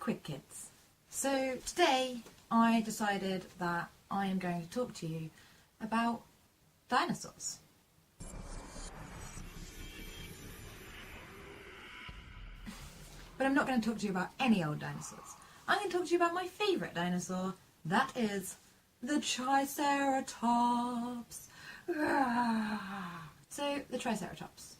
quick, kids. So today I decided that I am going to talk to you about dinosaurs. But I'm not going to talk to you about any old dinosaurs. I'm going to talk to you about my favourite dinosaur. That is the Triceratops. So the Triceratops,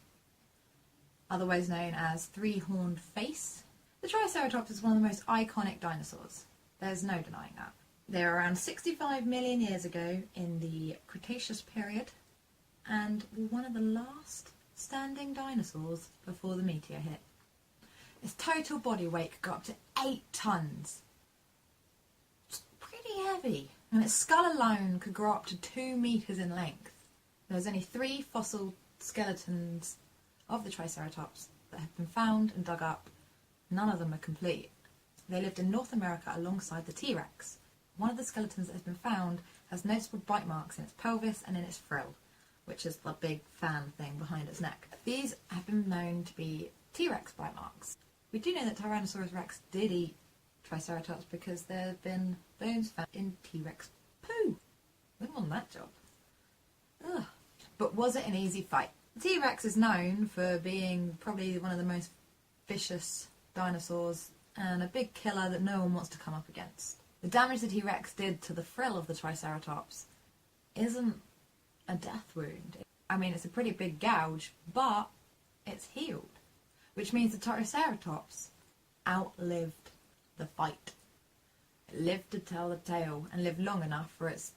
otherwise known as three-horned face. The Triceratops is one of the most iconic dinosaurs. There's no denying that. They were around 65 million years ago in the Cretaceous period and were one of the last standing dinosaurs before the meteor hit. Its total body weight could go up to 8 tons. It's pretty heavy. And its skull alone could grow up to 2 meters in length. There's only 3 fossil skeletons of the Triceratops that have been found and dug up. None of them are complete. They lived in North America alongside the T-Rex. One of the skeletons that has been found has noticeable bite marks in its pelvis and in its frill, which is the big fan thing behind its neck. These have been known to be T-Rex bite marks. We do know that Tyrannosaurus rex did eat Triceratops because there have been bones found in T-Rex poo. Wouldn't want that job. Ugh. But was it an easy fight? The T-Rex is known for being probably one of the most vicious dinosaurs and a big killer that no one wants to come up against. The damage the T-Rex did to the frill of the Triceratops isn't a death wound. I mean, it's a pretty big gouge, but it's healed. Which means the Triceratops outlived the fight. It lived to tell the tale and lived long enough for its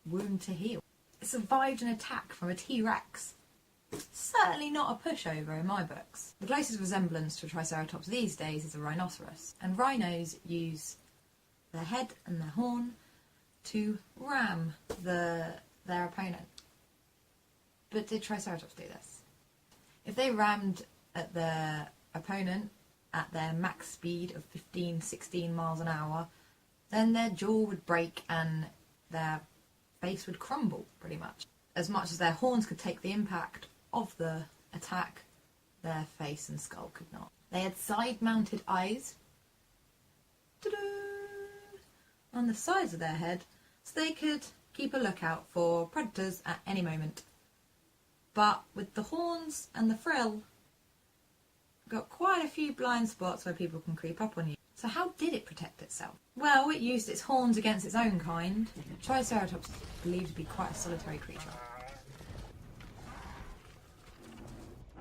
wound to heal. It survived an attack from a T-Rex. Certainly not a pushover in my books. The closest resemblance to a Triceratops these days is a rhinoceros, and rhinos use their head and their horn to ram their opponent. But did Triceratops do this? If they rammed at their opponent at their max speed of 15-16 miles an hour, then their jaw would break and their face would crumble, pretty much. As much as their horns could take the impact of the attack, their face and skull could not. They had side-mounted eyes on the sides of their head, so they could keep a lookout for predators at any moment. But with the horns and the frill, got quite a few blind spots where people can creep up on you. So how did it protect itself? Well, it used its horns against its own kind. Triceratops is believed to be quite a solitary creature.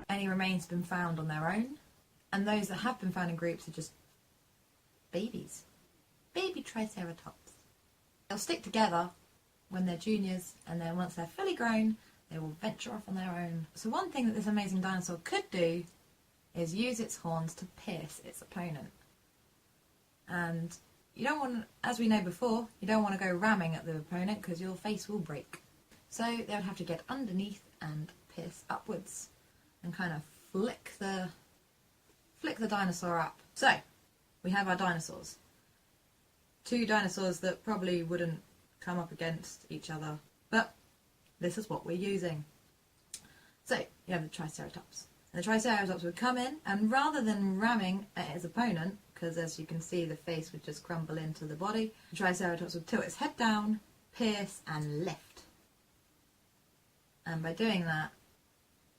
Any remains have been found on their own, and those that have been found in groups are just babies. Baby Triceratops. They'll stick together when they're juniors, and then once they're fully grown, they will venture off on their own. So one thing that this amazing dinosaur could do is use its horns to pierce its opponent. And you don't want, as we know before, you don't want to go ramming at the opponent because your face will break. So they would have to get underneath and pierce upwards and kind of flick the dinosaur up. So we have our dinosaurs. 2 dinosaurs that probably wouldn't come up against each other, but this is what we're using. So you have the Triceratops. And the Triceratops would come in, and rather than ramming at his opponent, because as you can see the face would just crumble into the body, the Triceratops would tilt its head down, pierce and lift. And by doing that,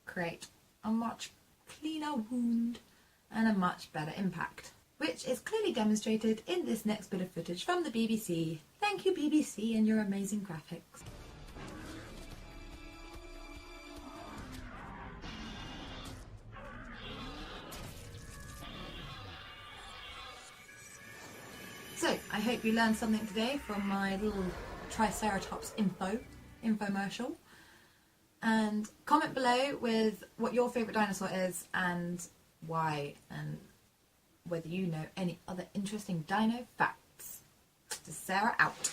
create a much cleaner wound and a much better impact, which is clearly demonstrated in this next bit of footage from the BBC. Thank you, BBC, and your amazing graphics. So, I hope you learned something today from my little Triceratops infomercial. And comment below with what your favourite dinosaur is and why, and whether you know any other interesting dino facts. This is Sarah out.